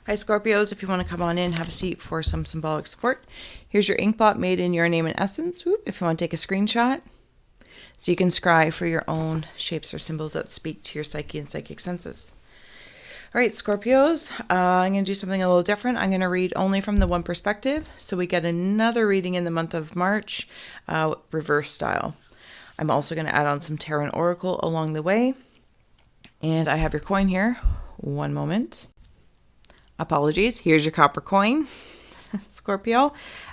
Hi Scorpios, if you want to come on in, have a seat for some symbolic support. Here's your ink blot made in your name and essence. Whoop, if you want to take a screenshot. So you can scry for your own shapes or symbols that speak to your psyche and psychic senses. All right, Scorpios, I'm going to do something a little different. I'm going to read only from the one perspective. So we get another reading in the month of March, reverse style. I'm also going to add on some tarot and oracle along the way. And I have your coin here. One moment. Apologies. Here's your copper coin, Scorpio.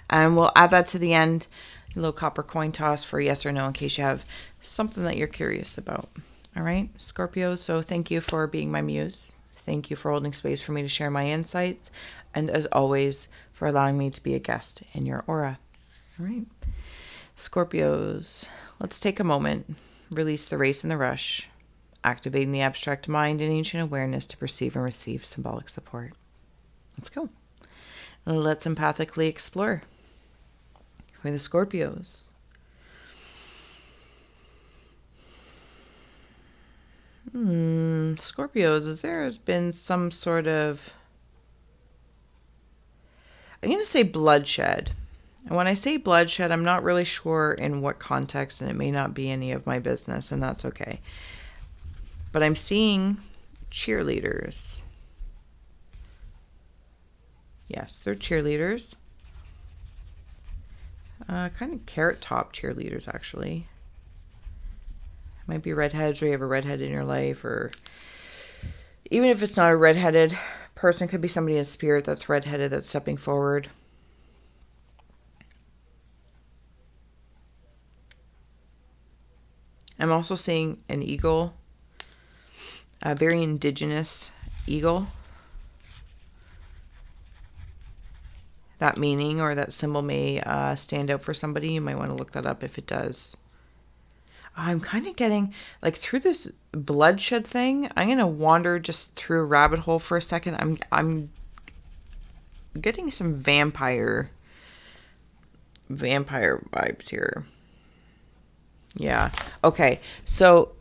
And we'll add that to the end. A little copper coin toss for yes or no in case you have something that you're curious about. All right, Scorpio. So thank you for being my muse. Thank you for holding space for me to share my insights. And as always, for allowing me to be a guest in your aura. All right, Scorpios, let's take a moment. Release the race and the rush. Activating the abstract mind and ancient awareness to perceive and receive symbolic support. Let's go. Let's empathically explore. For the Scorpios. Scorpios, there's been some sort of, I'm going to say bloodshed. And when I say bloodshed, I'm not really sure in what context, and it may not be any of my business, and that's okay. But I'm seeing cheerleaders. Yes, they're cheerleaders. Kind of carrot top cheerleaders, actually. Might be redheads, or you have a redhead in your life, or even if it's not a redheaded person, could be somebody in spirit that's redheaded that's stepping forward. I'm also seeing an eagle, a very indigenous eagle. That meaning or that symbol may stand out for somebody. You might want to look that up if it does. I'm kind of getting, like, through this bloodshed thing, I'm going to wander just through a rabbit hole for a second. I'm getting some vampire vibes here. Yeah. Okay. So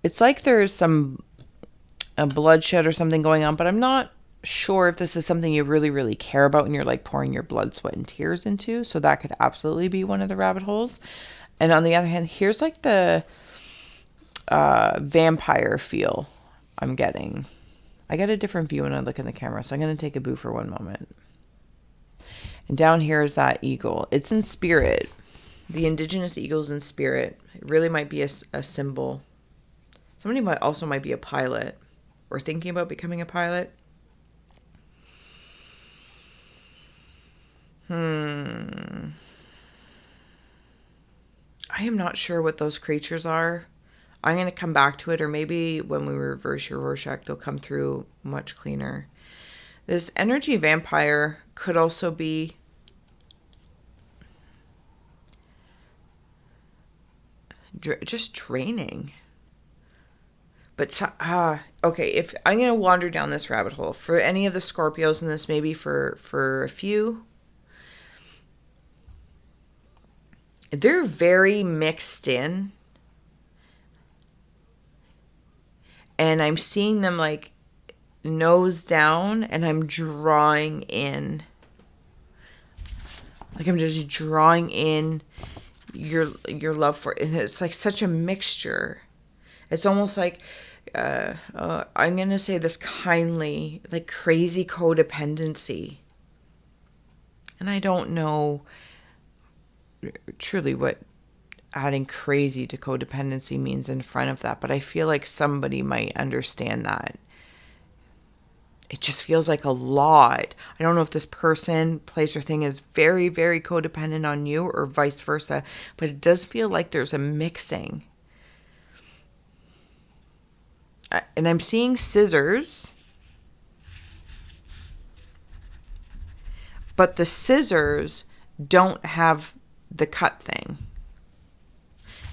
it's like there's a bloodshed or something going on, but I'm not sure if this is something you really, really care about and you're like pouring your blood, sweat, and tears into. So that could absolutely be one of the rabbit holes. And on the other hand, here's like the vampire feel I'm getting. I get a different view when I look in the camera, so I'm going to take a boo for one moment. And down here is that eagle. It's in spirit. The indigenous eagle's in spirit. It really might be a symbol. Somebody might be a pilot or thinking about becoming a pilot. I am not sure what those creatures are. I'm going to come back to it, or maybe when we reverse your rorschach, they'll come through much cleaner. This energy vampire could also be just draining. But, okay, if I'm going to wander down this rabbit hole, for any of the Scorpios in this, maybe for a few, they're very mixed in. And I'm seeing them like nose down, and I'm drawing in. Like I'm just drawing in your love for it. And it's like such a mixture. It's almost like, I'm going to say this kindly, like crazy codependency. And I don't know truly what adding crazy to codependency means in front of that, but I feel like somebody might understand that. It just feels like a lot. I don't know if this person, place, or thing is very, very codependent on you or vice versa, but it does feel like there's a mixing. And I'm seeing scissors, but the scissors don't have the cut thing.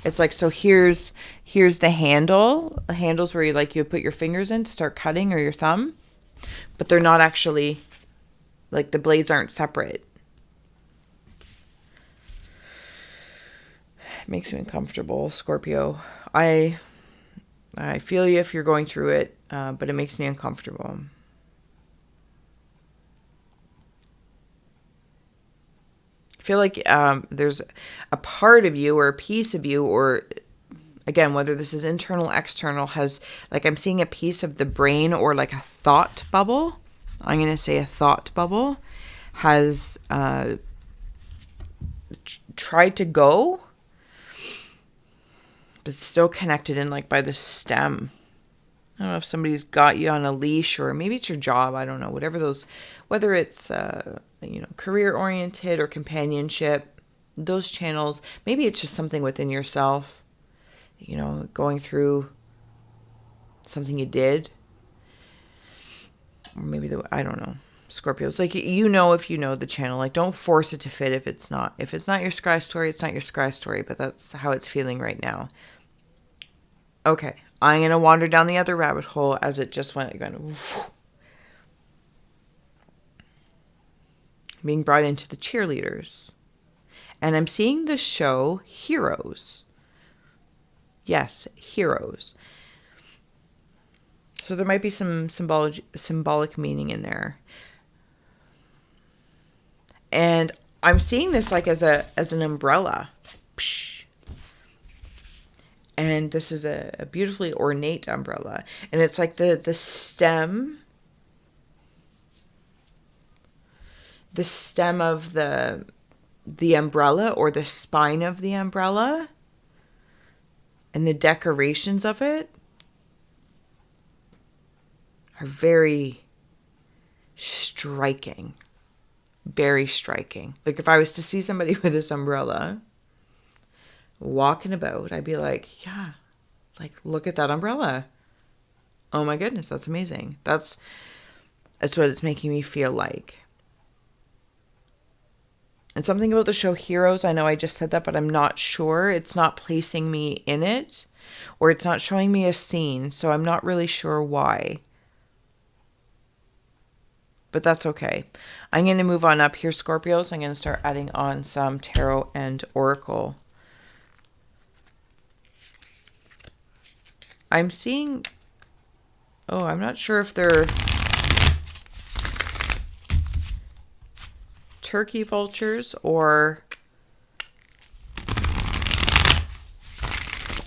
It's like, so here's the handle. The handle's where you put your fingers in to start cutting, or your thumb, but they're not actually, like, the blades aren't separate. It makes me uncomfortable, Scorpio. I feel you if you're going through it, but it makes me uncomfortable. feel like there's a part of you or a piece of you, or again, whether this is internal, external, has, like, I'm seeing a piece of the brain or like a thought bubble. I'm going to say a thought bubble has tried to go, but still connected in, like, by the stem. I don't know if somebody's got you on a leash, or maybe it's your job. I don't know. Whatever those, whether it's, career oriented or companionship, those channels, maybe it's just something within yourself, going through something you did, or maybe I don't know. Scorpios, like, if you know the channel, like, don't force it to fit if it's not your scry story, it's not your scry story, but that's how it's feeling right now. Okay, I'm going to wander down the other rabbit hole as it just went again. Being brought into the cheerleaders. And I'm seeing the show Heroes. Yes, Heroes. So there might be some symbolic meaning in there. And I'm seeing this like as an umbrella. Psh. And this is a beautifully ornate umbrella. And it's like the stem. The stem of the umbrella, or the spine of the umbrella, and the decorations of it are very striking. Very striking. Like, if I was to see somebody with this umbrella walking about, I'd be like, yeah, like, look at that umbrella. Oh my goodness, that's amazing. That's what it's making me feel like. And something about the show Heroes, I know I just said that, but I'm not sure. It's not placing me in it, or it's not showing me a scene, so I'm not really sure why. But that's okay. I'm going to move on up here, Scorpios. I'm going to start adding on some tarot and oracle. I'm seeing... Oh, I'm not sure if they're turkey vultures or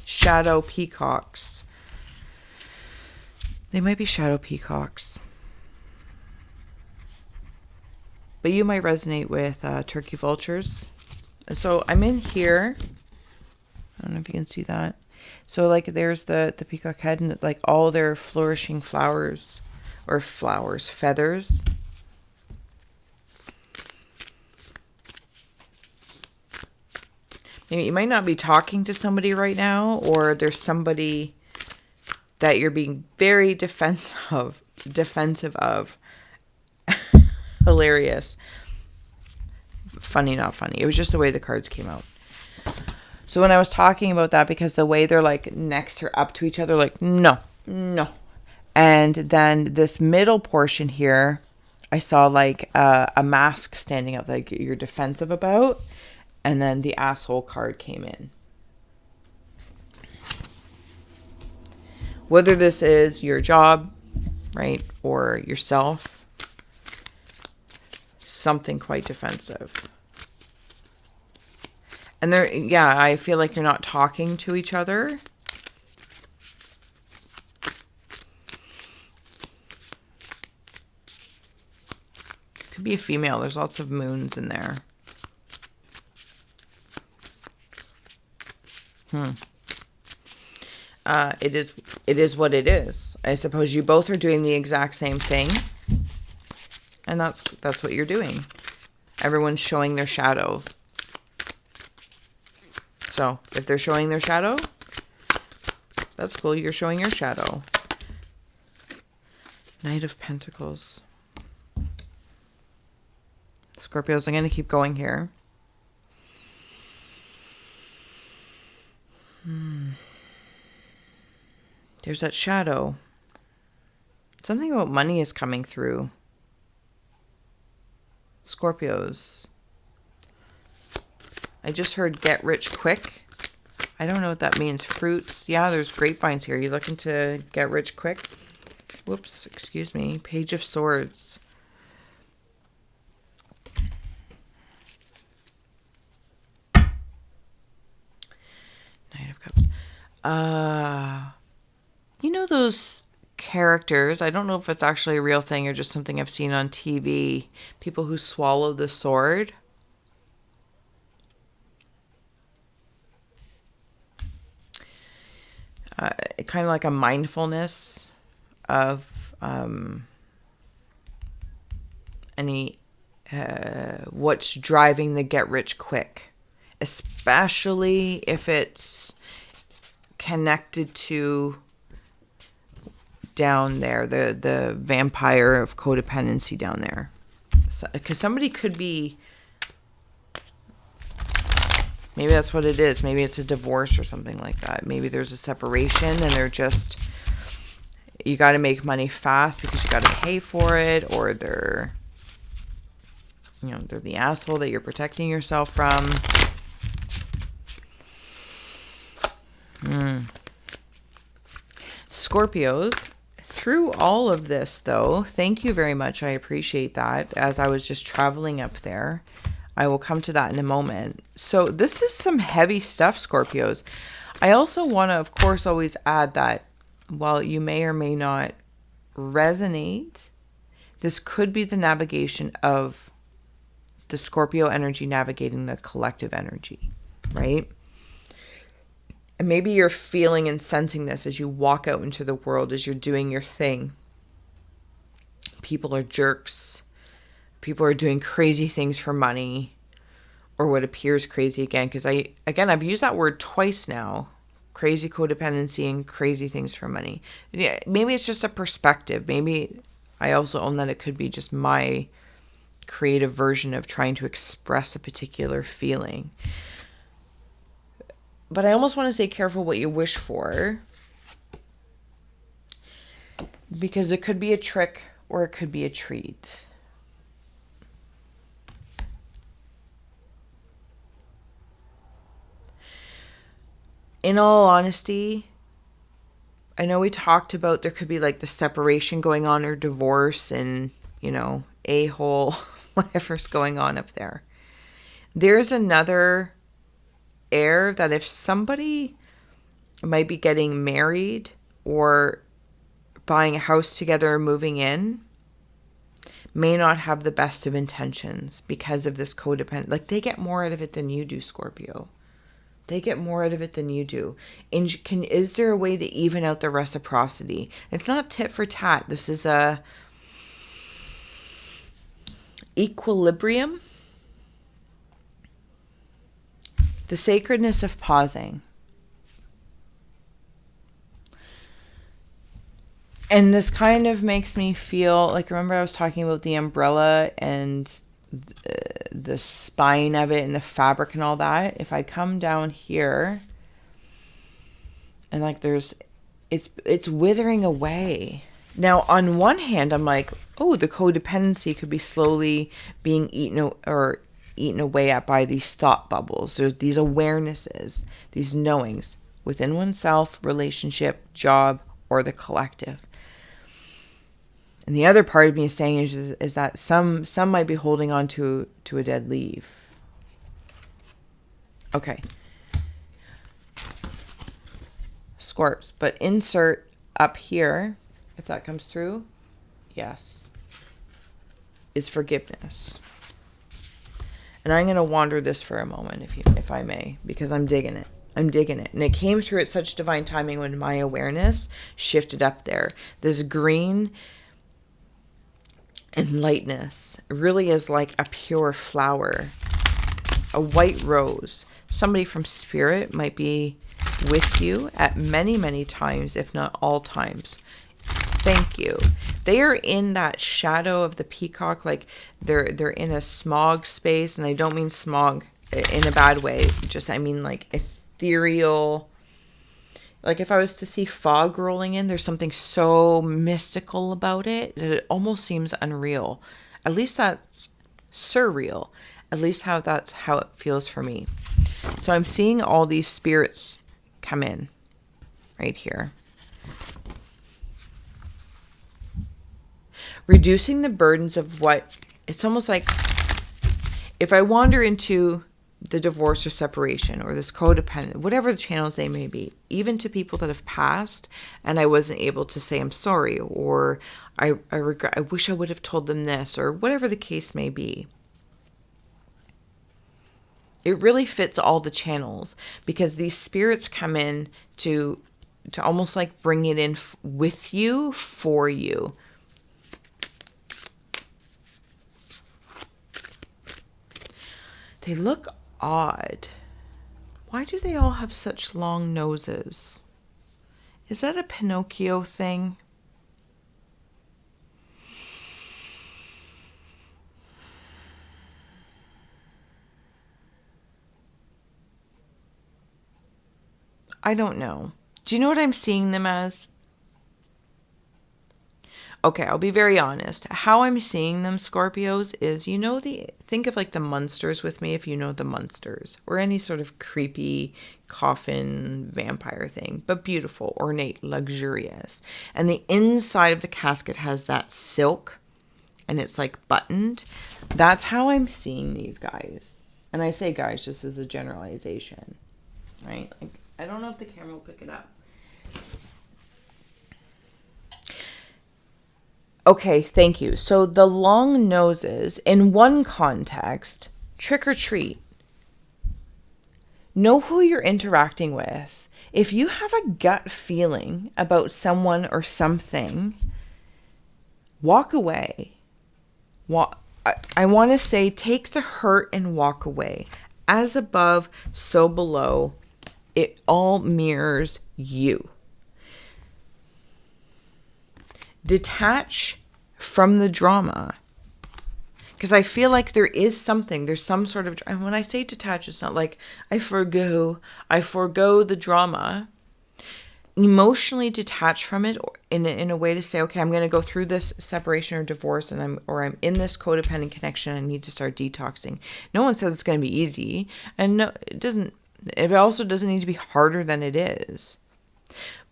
shadow peacocks. They might be shadow peacocks. But you might resonate with turkey vultures. So I'm in here. I don't know if you can see that. So, like, there's the peacock head, and it's like all their flourishing feathers. Maybe you might not be talking to somebody right now, or there's somebody that you're being very defensive of. Hilarious. Funny, not funny. It was just the way the cards came out. So when I was talking about that, because the way they're like next or up to each other, like, no. And then this middle portion here, I saw like a mask standing up, like you're defensive about. And then the asshole card came in. Whether this is your job, right, or yourself, something quite defensive. And there, yeah, I feel like you're not talking to each other. Could be a female. There's lots of moons in there. It is what it is. I suppose you both are doing the exact same thing. And that's what you're doing. Everyone's showing their shadow. So, if they're showing their shadow, that's cool. You're showing your shadow. Knight of Pentacles. Scorpios, I'm going to keep going here. There's that shadow. Something about money is coming through. Scorpios. I just heard get rich quick. I don't know what that means. Fruits. Yeah, there's grapevines here. You looking to get rich quick? Whoops, excuse me. Page of Swords. You know those characters, I don't know if it's actually a real thing or just something I've seen on TV, people who swallow the sword. Kind of like a mindfulness of any what's driving the get rich quick, especially if it's connected to down there, the vampire of codependency down there. Because somebody could be, maybe that's what it is. Maybe it's a divorce or something like that. Maybe there's a separation and they're just, you got to make money fast because you got to pay for it, or they're, you know, they're the asshole that you're protecting yourself from. Scorpios, through all of this though, thank you very much. I appreciate that. As I was just traveling up there, I will come to that in a moment. So this is some heavy stuff, Scorpios. I also want to, of course, always add that while you may or may not resonate, this could be the navigation of the Scorpio energy navigating the collective energy, right? And maybe you're feeling and sensing this as you walk out into the world, as you're doing your thing. People are jerks. People are doing crazy things for money, or what appears crazy again. Because I've used that word twice now. Crazy codependency and crazy things for money. Yeah, maybe it's just a perspective. Maybe I also own that it could be just my creative version of trying to express a particular feeling. But I almost want to say careful what you wish for, because it could be a trick or it could be a treat. In all honesty, I know we talked about there could be like the separation going on or divorce and, you know, a-hole, whatever's going on up there. There's another air that if somebody might be getting married or buying a house together or moving in, may not have the best of intentions because of this codependent. Like, they get more out of it than you do, Scorpio. They get more out of it than you do. And is there a way to even out the reciprocity? It's not tit for tat. This is a equilibrium. The sacredness of pausing. And this kind of makes me feel like, remember I was talking about the umbrella and the spine of it and the fabric and all that? If I come down here and like it's withering away. Now, on one hand, I'm like, oh, the codependency could be slowly being eaten away at by these thought bubbles. There's these awarenesses, these knowings within oneself, relationship, job, or the collective. And the other part of me is saying is that some might be holding on to a dead leaf. Okay. Scorps, but insert up here, if that comes through, yes, is forgiveness. And I'm going to wander this for a moment, if I may, because I'm digging it. I'm digging it. And it came through at such divine timing when my awareness shifted up there. This green and lightness really is like a pure flower, a white rose. Somebody from spirit might be with you at many, many times, if not all times. Thank you. They are in that shadow of the peacock, like they're in a smog space, and I don't mean smog in a bad way. Just I mean like ethereal. Like if I was to see fog rolling in, there's something so mystical about it that it almost seems unreal. At least that's surreal. At least that's how it feels for me. So I'm seeing all these spirits come in right here. Reducing the burdens of what, it's almost like if I wander into the divorce or separation or this codependent, whatever the channels they may be, even to people that have passed and I wasn't able to say I'm sorry, or I regret, I wish I would have told them this, or whatever the case may be. It really fits all the channels because these spirits come in to almost like bring it in with you, for you. They look odd. Why do they all have such long noses? Is that a Pinocchio thing? I don't know. Do you know what I'm seeing them as? Okay, I'll be very honest. How I'm seeing them, Scorpios, is, think of like the Munsters with me, if you know the Munsters, or any sort of creepy coffin vampire thing, but beautiful, ornate, luxurious. And the inside of the casket has that silk, and it's like buttoned. That's how I'm seeing these guys. And I say guys just as a generalization, right? Like, I don't know if the camera will pick it up. Okay, thank you. So the long noses, in one context, trick or treat. Know who you're interacting with. If you have a gut feeling about someone or something, walk away. I want to say take the hurt and walk away. As above, so below. It all mirrors you. Detach from the drama. Because I feel like there's some sort of, and when I say detach, it's not like I forgo the drama. Emotionally detach from it in a way to say, okay, I'm going to go through this separation or divorce and I'm in this codependent connection. I need to start detoxing. No one says it's going to be easy. And no, it also doesn't need to be harder than it is.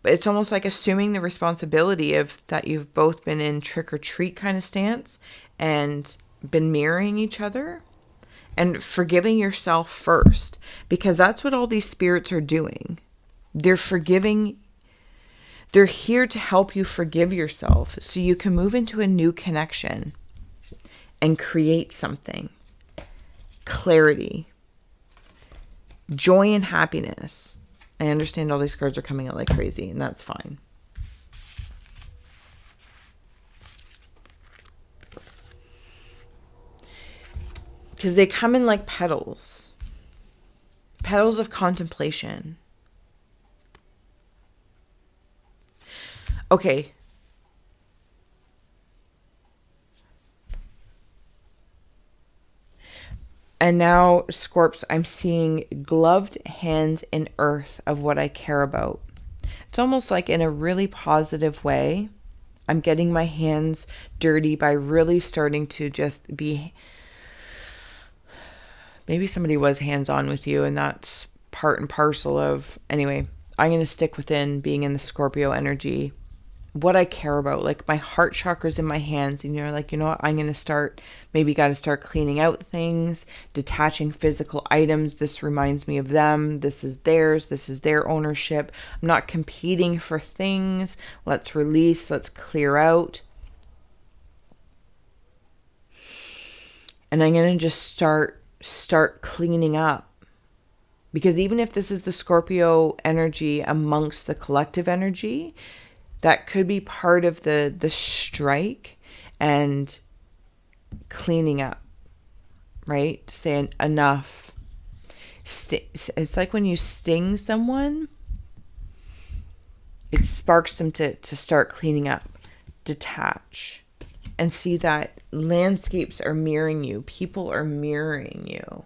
But it's almost like assuming the responsibility of that you've both been in trick or treat kind of stance and been mirroring each other and forgiving yourself first, because that's what all these spirits are doing. They're forgiving. They're here to help you forgive yourself so you can move into a new connection and create something. Clarity. Joy and happiness. I understand all these cards are coming out like crazy, and that's fine. Because they come in like petals. Petals of contemplation. Okay. And now, Scorps, I'm seeing gloved hands in earth of what I care about. It's almost like in a really positive way. I'm getting my hands dirty by really starting to just be... Maybe somebody was hands-on with you, and that's part and parcel of... Anyway, I'm going to stick within being in the Scorpio energy. What I care about, like my heart chakra's in my hands, and you're like, you know what, I'm going to start, maybe got to start cleaning out things, detaching physical items. This reminds me of them. This is theirs. This is their ownership. I'm not competing for things. Let's release. Let's clear out. And I'm going to just start cleaning up. Because even if this is the Scorpio energy amongst the collective energy, that could be part of the strike and cleaning up, right? Saying enough. It's like when you sting someone, it sparks them to start cleaning up, detach, and see that landscapes are mirroring you. People are mirroring you.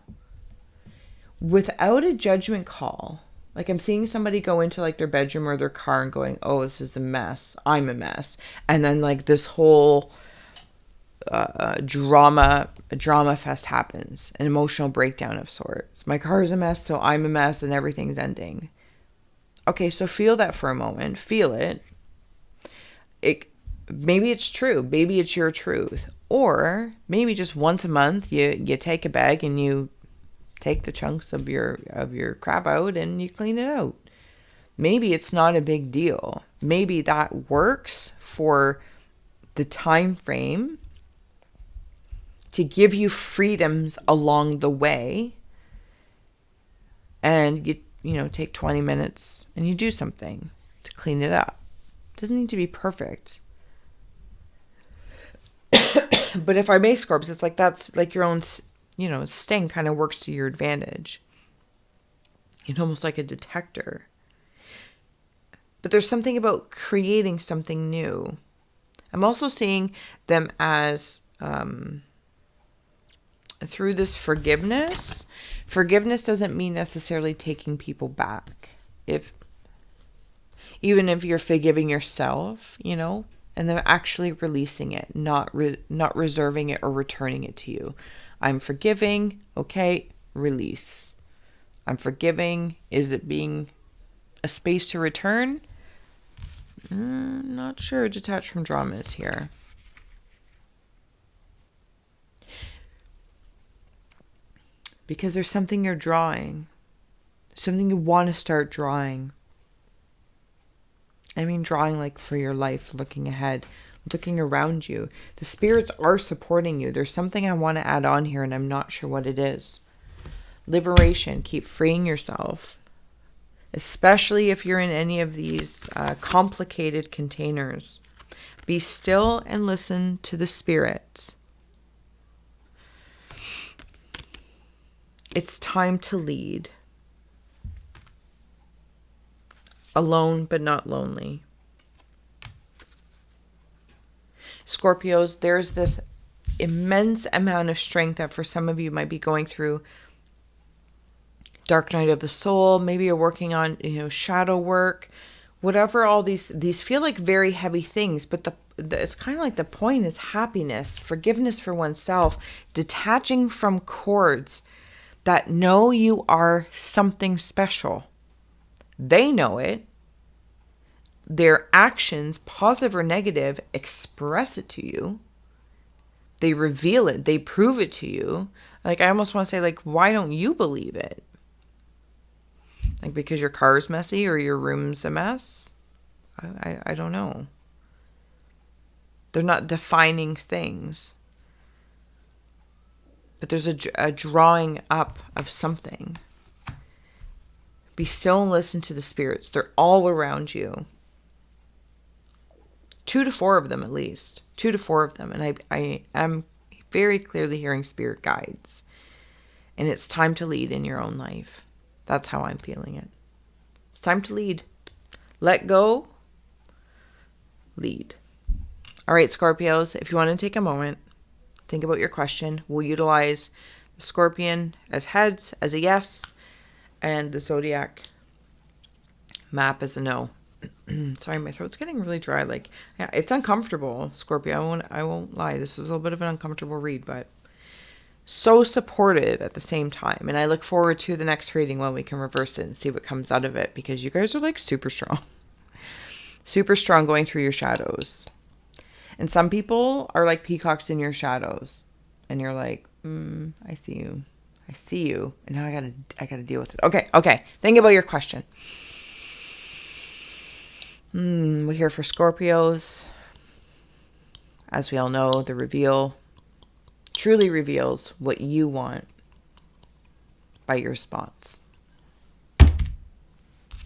Without a judgment call. Like I'm seeing somebody go into like their bedroom or their car and going, oh, this is a mess. I'm a mess. And then like this whole drama fest happens. An emotional breakdown of sorts. My car is a mess, so I'm a mess and everything's ending. Okay, so feel that for a moment. Feel it. Maybe it's true. Maybe it's your truth. Or maybe just once a month you take a bag and you take the chunks of your crap out and you clean it out. Maybe it's not a big deal. Maybe that works for the time frame to give you freedoms along the way. And you take 20 minutes and you do something to clean it up. It doesn't need to be perfect. But if I may, Scorps, it's like that's like your own, sting kind of works to your advantage. It's almost like a detector. But there's something about creating something new. I'm also seeing them as through this forgiveness. Forgiveness doesn't mean necessarily taking people back. Even if you're forgiving yourself, and then actually releasing it, not reserving it or returning it to you. I'm forgiving, okay, release. I'm forgiving. Is it being a space to return? Not sure. Detached from drama is here. Because there's something you're drawing. Something you want to start drawing. I mean, drawing like for your life, looking ahead, looking around you. The spirits are supporting you. There's something I want to add on here and I'm not sure what it is. Liberation. Keep freeing yourself. Especially if you're in any of these complicated containers. Be still and listen to the spirits. It's time to lead. Alone but not lonely. Scorpios, there's this immense amount of strength that for some of you might be going through dark night of the soul. Maybe you're working on, shadow work, whatever. All these feel like very heavy things, but it's kind of like the point is happiness, forgiveness for oneself, detaching from cords that know you are something special. They know it. Their actions, positive or negative, express it to you. They reveal it. They prove it to you. Like, I almost want to say, like, why don't you believe it? Like, because your car's messy or your room's a mess? I don't know. They're not defining things. But there's a drawing up of something. Be still and listen to the spirits. They're all around you. 2 to 4 of them at least. 2 to 4 of them. And I am very clearly hearing spirit guides. And it's time to lead in your own life. That's how I'm feeling it. It's time to lead. Let go. Lead. All right, Scorpios, if you want to take a moment, think about your question. We'll utilize the Scorpion as heads, as a yes, and the Zodiac map as a no. Sorry, my throat's getting really dry. Like, yeah, it's uncomfortable, Scorpio. I won't lie. This is a little bit of an uncomfortable read, but so supportive at the same time. And I look forward to the next reading when we can reverse it and see what comes out of it, because you guys are like super strong. Super strong going through your shadows. And some people are like peacocks in your shadows. And you're like, I see you. I see you. And now I gotta deal with it. Okay. Think about your question. We're here for Scorpios. As we all know, the reveal truly reveals what you want by your response.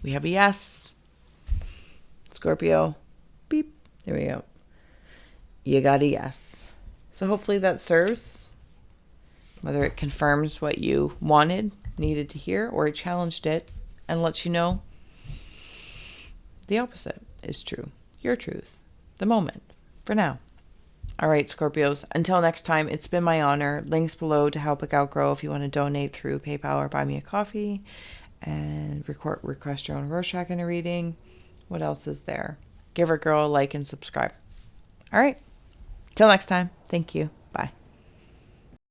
We have a yes. Scorpio. Beep. There we go. You got a yes. So hopefully that serves. Whether it confirms what you wanted, needed to hear, or it challenged it and lets you know the opposite is true. Your truth. The moment. For now. All right, Scorpios. Until next time, it's been my honor. Links below to help Out Grow if you want to donate through PayPal or buy me a coffee. And request your own rorschach in a reading. What else is there? Give a girl a like and subscribe. All right. Till next time. Thank you.